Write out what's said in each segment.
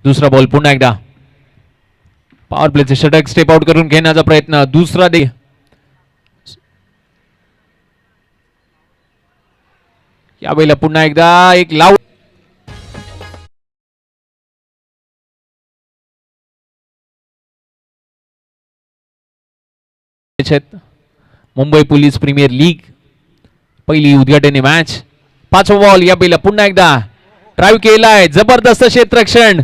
दुसरा बॉल पुन्हा एकदा पॉवर प्लेचे षटक स्टेप आउट करून घेण्याचा प्रयत्न. दुसरा दे यावेळेला पुन्हा एकदा एक लाव मुंबई पोलीस प्रीमियर लीग पहिली उद्घाटनी मॅच. पाचवा बॉल यावेळेला पुन्हा एकदा ड्राईव्ह केलाय. जबरदस्त क्षेत्ररक्षण.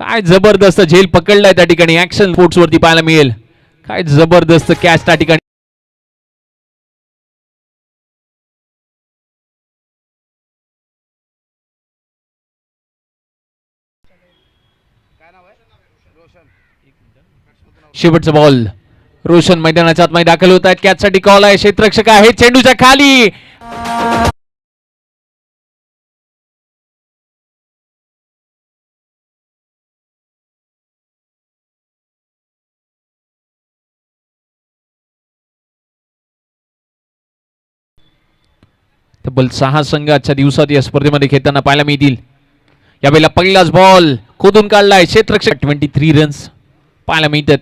काय जबरदस्त झेल पकडलाय त्या ठिकाणी. ऍक्शन स्पोर्ट्स वरती पाहायला मिळेल. काय जबरदस्त कॅच त्या ठिकाणी. शेवटचा बॉल. रोशन मैदानाच्या आतमध्ये दाखल होत आहेत. कॅच साठी कॉल आहे. क्षेत्ररक्षक आहे चेंडूच्या खाली. तब्बल 6 संघ आजच्या दिवसात या स्पर्धेमध्ये खेळताना पाहायला मिळतील. यावेळेला पहिलाच बॉल खोदून काढलाय. क्षेत्ररक्षक 23 रन्स पाहायला मिळतात.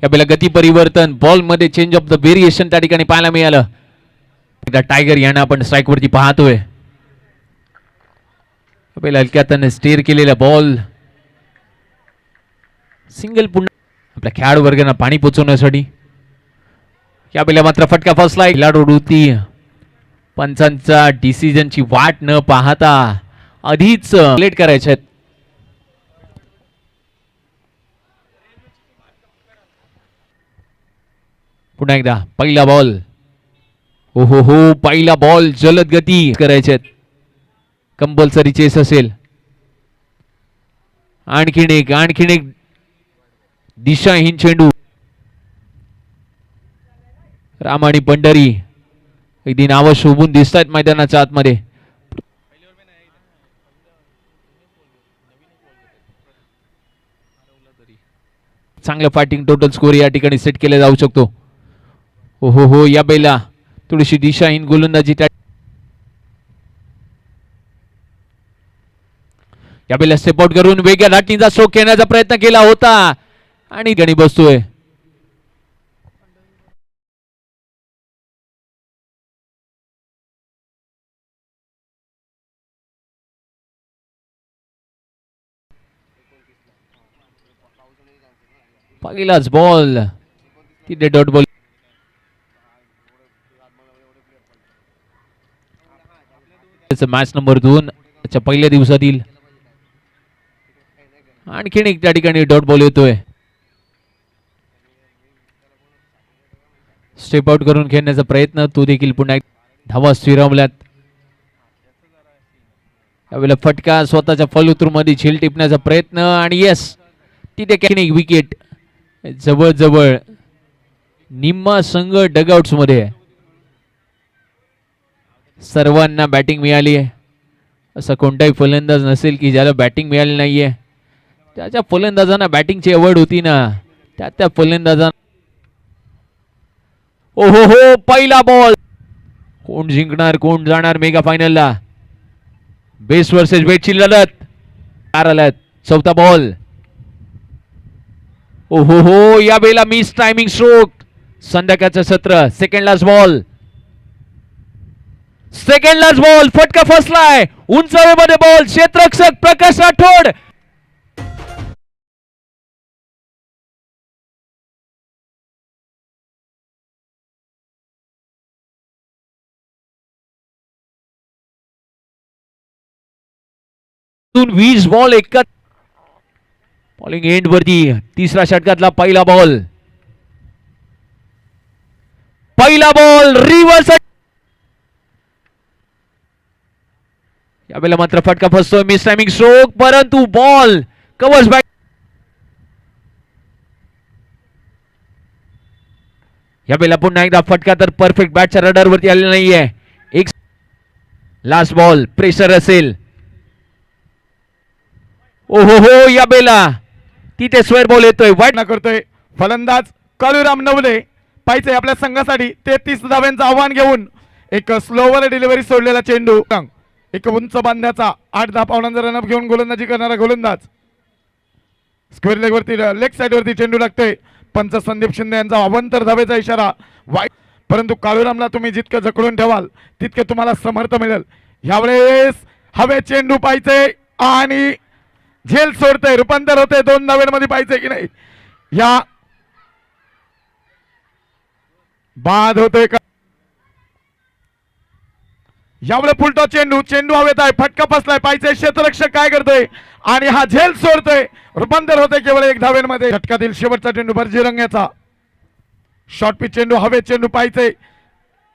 यावेळेला गती परिवर्तन बॉल मध्ये चेंज ऑफ द व्हेरिएशन त्या ठिकाणी पाहायला मिळालं. एकदा टायगर यांना आपण स्ट्राईक वरती पाहतोय. यावेळेला हलक्यात स्टेअर केलेला बॉल सिंगल पुन्हा आपल्या खेळाडू वर्गांना पाणी पोचवण्यासाठी. यावेळेला मात्र फटका फसलाय. खेळाडू होती पंचांचा डिसिजनची वाट न पाहता आधीच लेट करायचे आहेत. पुन्हा एकदा पहिला बॉल. हो पहिला बॉल जलद गती करायचे. कंपल्सरी चेस असेल. आणखीन एक दिशाहीन चेंडू. राम आणि पंढरी अगदी नावं शोभून दिसत आहेत मैदानाच्या आतमध्ये. चांगलं फायटिंग टोटल स्कोर या ठिकाणी सेट केला जाऊ शकतो. हो या बेला थोडीशी दिशाहीन गोलंदाजी. या बेला स्टेप आउट करून वेगळ्या लाटींचा स्ट्रोक घेण्याचा प्रयत्न केला होता आणि गणी बसतोय. पहिलाच बॉल तिथे डॉट बॉल. मॅच नंबर 2 च्या पहिल्या दिवसातील आणखीन एक त्या ठिकाणी डॉट बॉल येतोय. स्टेप आउट करून खेळण्याचा प्रयत्न तो देखील पुन्हा धावा स्थिरावल्यात. यावेळेला फटका स्वतःच्या फॉलोथ्रू मध्ये झेल टिपण्याचा प्रयत्न आणि यस तिथे विकेट. जवळ निम्मा संघ डगआउट्स मध्ये. सर्वांना बॅटिंग मिळाली आहे. असा कोणताही फलंदाज नसेल की ज्याला बॅटिंग मिळाली नाहीये. त्याच्या फलंदाजांना बॅटिंगची आवड होती ना त्या फलंदाजांना. हो पहिला बॉल. कोण जिंकणार कोण जाणार मेगा फायनलला. बेस्ट वर्सेस बेटची लढत. चौथा बॉल. हो या वेळेला मिस टायमिंग स्ट्रोक. संध्याकाळचं सत्र. Second last ball. फटका फसलाय. उंच हवेमध्ये बॉल. क्षेत्ररक्षक प्रकाश राठोड. वीस बॉल एकच. बॉलिंग एंड वरती तिसरा षटकातला पहिला बॉल. रिव्हर्स. यावेळेला मात्र फटका फसतोय. मिस टायमिंग स्ट्रोक परंतु बॉल कव्हर्स बॅक. यावेळेला पुन्हा एकदा फटका तर परफेक्ट बॅटच्या रडार वरती आलेला नाहीये. एक लास्ट बॉल प्रेशर असेल. हो या बेला तिथे स्क्वेअर बॉल येतोय. वाईट ना करतोय फलंदाज काळूराम नवले. पाहिजे आपल्या संघासाठी 33 धाव्यांचं आव्हान घेऊन एक स्लोवर डिलिव्हरी सोडलेला चेंडू. एक उंच बांध्याचा 8-10 पावलांचा रनअप घेऊन गोलंदाजी करणारा गोलंदाज. स्क्वेअर लेग वरती लेग साइड वरती चेंडू लागतोय. पंच संदीप शिंदे यांचा अवंतर धावेचा इशारा. परंतु काळूरामला तुम्ही जितकं जखडून ठेवाल तितके तुम्हाला समर्थ मिळेल. यावेळेस हवे चेंडू पाहिजे आणि झेल सोडते, रूपांतर होते 2 धावेमध्ये पाहिजे की नाही, या बाद होते का. यावेळेस फुलटॉस चेंडू हवेत आहे, फटका फसलाय, पाहिजे क्षेत्ररक्षक काय करतोय आणि हा झेल सोडतोय, रूपांतर होते केवळ 1 धावेमध्ये. षटकातील शेवटचा चेंडू भरजी रंगाचा शॉर्ट पिच चेंडू, हवे चेंडू पाहिजे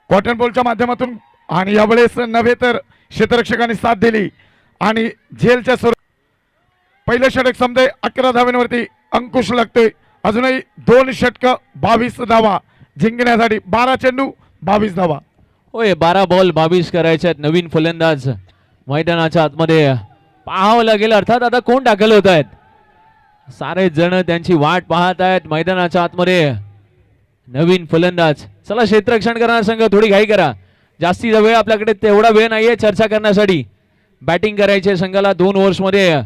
कॉटन बॉलच्या माध्यमातून आणि यावेळेस नव्हे तर क्षेत्ररक्षकांनी साथ दिली आणि झेलच्या पहिलं षटक समजे 11 धावेवरती अंकुश लागतोय. अजूनही 2 षटक 22 धावा जिंकण्यासाठी. 12 चेंडू 22 धावा. होय 12 बॉल 22 करायचे आहेत. नवीन फलंदाज मैदानाच्या आतमध्ये पाहावं लागेल. अर्थात आता कोण दाखल होत आहेत, सारे जण त्यांची वाट पाहत आहेत मैदानाच्या आतमध्ये. नवीन फलंदाज. चला क्षेत्ररक्षण करणार संघ थोडी घाई करा, जास्तीचा वेळ आपल्याकडे तेवढा वेळ नाहीये चर्चा करण्यासाठी. बॅटिंग करायची संघाला 2 ओव्हर्समध्ये